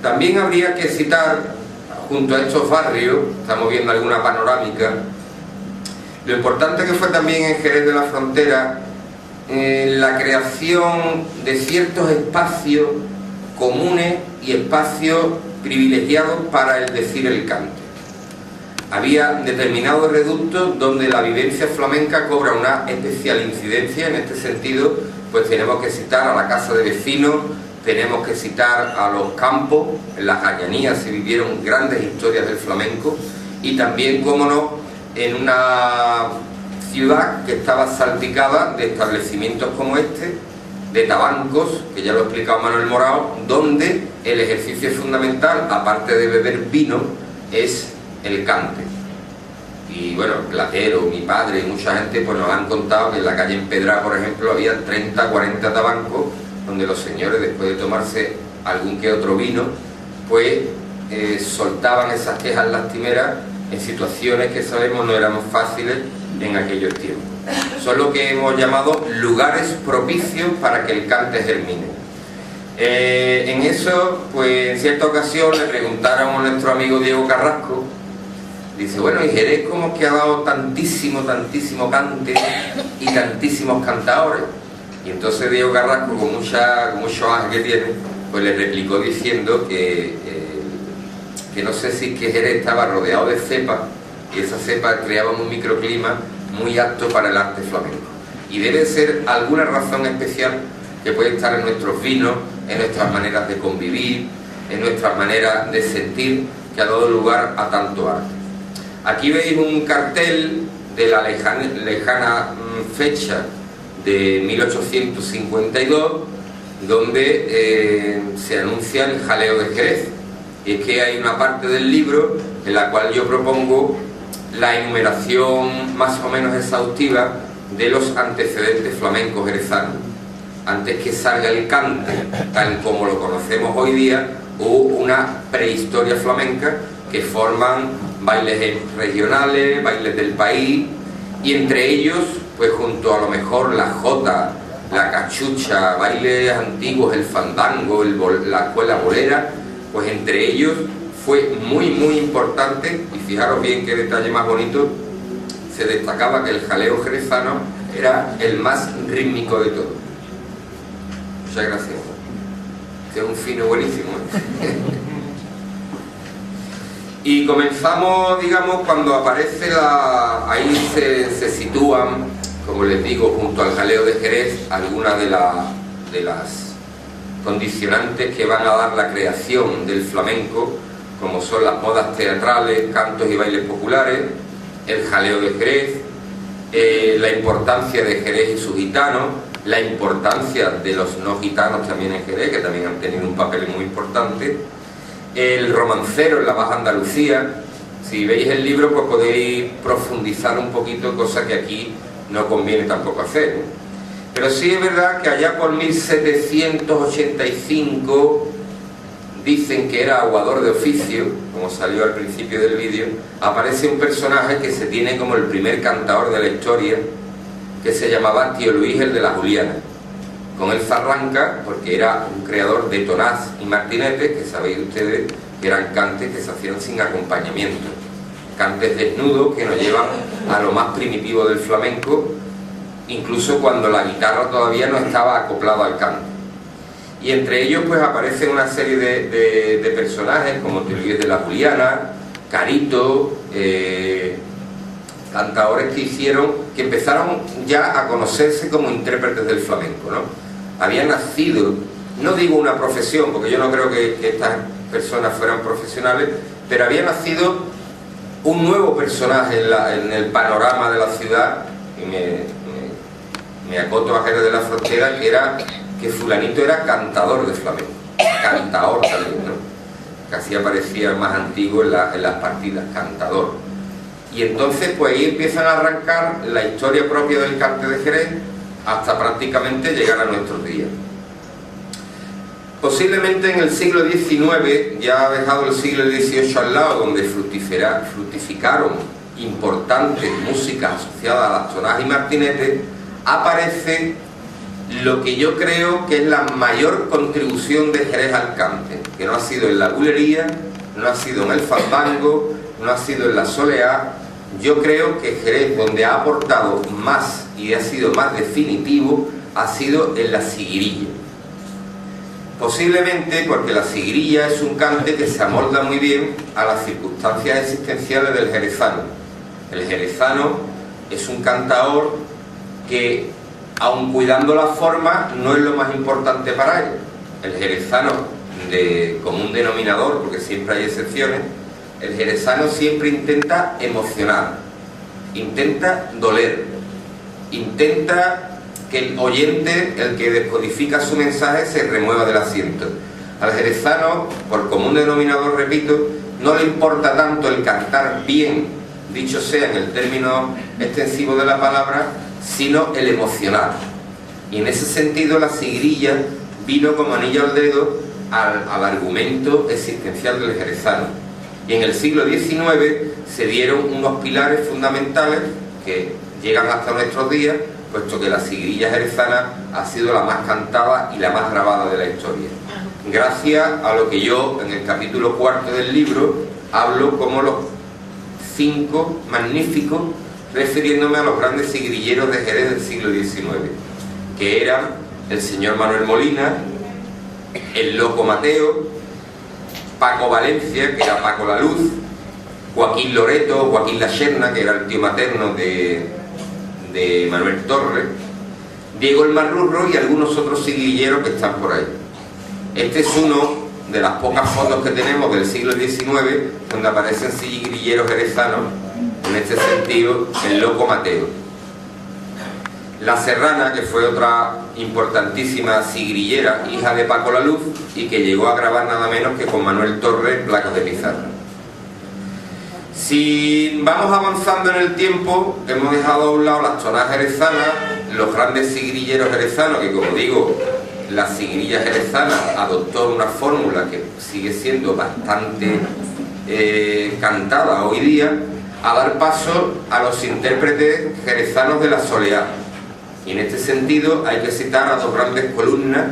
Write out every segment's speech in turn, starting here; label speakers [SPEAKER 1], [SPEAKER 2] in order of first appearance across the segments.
[SPEAKER 1] También habría que citar, junto a estos barrios, estamos viendo alguna panorámica, lo importante que fue también en Jerez de la Frontera la creación de ciertos espacios comunes y espacios privilegiados para el decir el cante. Había determinados reductos donde la vivencia flamenca cobra una especial incidencia. En este sentido, pues tenemos que citar a la casa de vecinos, tenemos que citar a los campos. En las Gallanías se vivieron grandes historias del flamenco, y también, cómo no, en una ciudad que estaba salpicada de establecimientos como este, de tabancos, que ya lo ha explicado Manuel Morao, donde el ejercicio fundamental, aparte de beber vino, es el cante. Y bueno, Platero, mi padre y mucha gente pues nos han contado que en la calle Empedra, por ejemplo, había 30, 40 tabancos donde los señores, después de tomarse algún que otro vino, pues soltaban esas quejas lastimeras en situaciones que sabemos no eran fáciles en aquellos tiempos. Son lo que hemos llamado lugares propicios para que el cante germine. En eso, pues en cierta ocasión le preguntaron a nuestro amigo Diego Carrasco, dice, bueno, y Jerez como que ha dado tantísimo cante y tantísimos cantadores. Y entonces Diego Carrasco, con mucho ángel que tiene, pues le replicó diciendo que no sé si es que Jerez estaba rodeado de cepas, y esas cepas creaban un microclima muy apto para el arte flamenco. Y debe ser alguna razón especial que puede estar en nuestros vinos, en nuestras maneras de convivir, en nuestras maneras de sentir, que ha dado lugar a tanto arte. Aquí veis un cartel de la lejana fecha de 1852, donde se anuncia el jaleo de Jerez. Y es que hay una parte del libro en la cual yo propongo la enumeración más o menos exhaustiva de los antecedentes flamencos jerezanos. Antes que salga el cante, tal como lo conocemos hoy día, hubo una prehistoria flamenca que forman bailes regionales, bailes del país, y entre ellos, pues junto a lo mejor la jota, la cachucha, bailes antiguos, el fandango, la escuela bolera, pues entre ellos fue muy importante, y fijaros bien qué detalle más bonito, se destacaba que el jaleo jerezano era el más rítmico de todos. Muchas gracias. Este es un fino buenísimo, ¿eh? Y comenzamos, digamos, cuando aparece ahí se sitúan, como les digo, junto al jaleo de Jerez, algunas de las condicionantes que van a dar la creación del flamenco, como son las modas teatrales, cantos y bailes populares, el jaleo de Jerez, la importancia de Jerez y sus gitanos, la importancia de los no gitanos también en Jerez, que también han tenido un papel muy importante, el romancero en la Baja Andalucía. Si veis el libro, pues podéis profundizar un poquito, cosa que aquí no conviene tampoco hacer, ¿eh? Pero sí es verdad que allá por 1785, dicen que era aguador de oficio, como salió al principio del vídeo, aparece un personaje que se tiene como el primer cantador de la historia, que se llamaba Tío Luis el de la Juliana. Con él se arranca porque era un creador de tonás y martinetes, que sabéis ustedes que eran cantes que se hacían sin acompañamiento, cantes desnudos que nos llevan a lo más primitivo del flamenco, incluso cuando la guitarra todavía no estaba acoplada al canto. Y entre ellos pues aparecen una serie de personajes como Tío Luis de la Juliana, Carito, cantadores que empezaron ya a conocerse como intérpretes del flamenco, ¿no? Había nacido, no digo una profesión, porque yo no creo que estas personas fueran profesionales, pero había nacido un nuevo personaje en el panorama de la ciudad, y me acoto a Jerez de la Frontera, que fulanito era cantador de flamenco, cantador también, ¿no? Que así aparecía más antiguo en las partidas, cantador. Y entonces pues ahí empiezan a arrancar la historia propia del cante de Jerez hasta prácticamente llegar a nuestros días. Posiblemente en el siglo XIX, ya ha dejado el siglo XVIII al lado, donde fructificaron importantes músicas asociadas a las tonadas y martinetes, aparece lo que yo creo que es la mayor contribución de Jerez al cante, que no ha sido en la bulería, no ha sido en el fandango, no ha sido en la soleá. Yo creo que Jerez, donde ha aportado más y ha sido más definitivo, ha sido en la siguirilla. Posiblemente porque la siguirilla es un cante que se amolda muy bien a las circunstancias existenciales del jerezano. El jerezano es un cantaor que, aun cuidando la forma, no es lo más importante para él. El jerezano, de común denominador, porque siempre hay excepciones, el jerezano siempre intenta emocionar, intenta doler, intenta que el oyente, el que descodifica su mensaje, se remueva del asiento. Al jerezano, por común denominador, repito, no le importa tanto el cantar bien, dicho sea en el término extensivo de la palabra, sino el emocionar. Y en ese sentido la siguirilla vino como anillo al dedo al argumento existencial del jerezano. Y en el siglo XIX se dieron unos pilares fundamentales que llegan hasta nuestros días, puesto que la siguirilla jerezana ha sido la más cantada y la más grabada de la historia. Gracias a lo que yo, en el capítulo 4 del libro, hablo como los 5 magníficos, refiriéndome a los grandes siguirilleros de Jerez del siglo XIX, que eran el señor Manuel Molina, el Loco Mateo, Paco Valencia, que era Paco la Luz, Joaquín Loreto, Joaquín la Serna, que era el tío materno de Manuel Torres, Diego el Marrurro y algunos otros siguirilleros que están por ahí. Este es uno de las pocas fotos que tenemos del siglo XIX donde aparecen siguirilleros jerezanos, en este sentido el Loco Mateo. La Serrana, que fue otra importantísima siguirillera, hija de Paco la Luz, y que llegó a grabar nada menos que con Manuel Torres placas de pizarra. Si vamos avanzando en el tiempo, hemos dejado a un lado las tonadas jerezanas, los grandes siguirilleros jerezanos, que como digo, la siguirilla jerezana adoptó una fórmula que sigue siendo bastante cantada hoy día, a dar paso a los intérpretes jerezanos de la soleá. Y en este sentido hay que citar a 2 grandes columnas,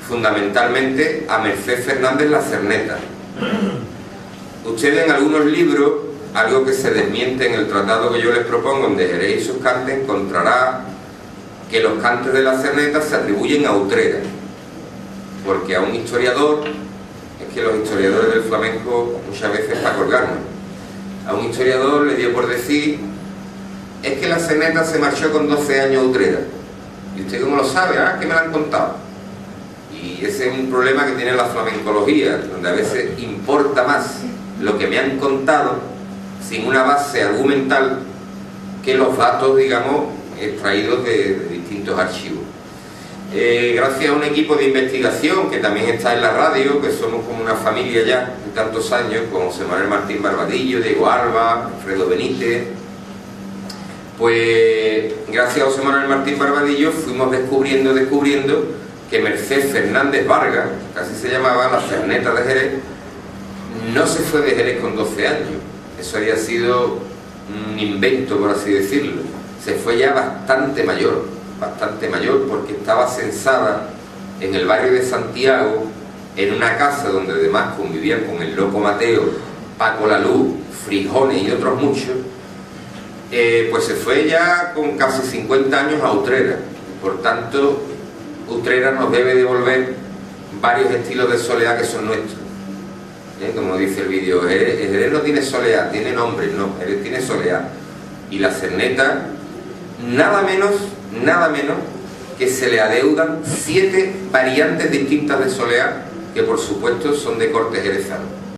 [SPEAKER 1] fundamentalmente a Merced Fernández la Cerneta. Ustedes en algunos libros, algo que se desmiente en el tratado que yo les propongo en De Jerez y sus cantes, encontrará que los cantes de la Cerneta se atribuyen a Utrera, porque a un historiador, es que los historiadores del flamenco muchas veces para colgarnos, a un historiador le dio por decir: es que la Cerneta se marchó con 12 años a Utrera. ¿Y usted cómo lo sabe? Ah, que me lo han contado. Y ese es un problema que tiene la flamencología, donde a veces importa más lo que me han contado sin una base argumental que los datos, digamos, extraídos de distintos archivos. Gracias a un equipo de investigación que también está en la radio, que somos como una familia ya de tantos años, como José Manuel Martín Barbadillo, Diego Alba, Alfredo Benítez, pues gracias a José Manuel Martín Barbadillo fuimos descubriendo que Merced Fernández Vargas, que así se llamaba, la Cerneta de Jerez, no se fue de Jerez con 12 años. Eso había sido un invento, por así decirlo. Se fue ya bastante mayor, porque estaba censada en el barrio de Santiago, en una casa donde además convivían con el Loco Mateo, Paco la Luz, Frijones y otros muchos. Pues se fue ya con casi 50 años a Utrera. Por tanto, Utrera nos debe devolver varios estilos de soleá que son nuestros. Como dice el vídeo, Jerez no tiene soleá, tiene nombre, no, Jerez tiene soleá. Y la Cerneta, nada menos que se le adeudan 7 variantes distintas de soleá, que por supuesto son de corte jerezano.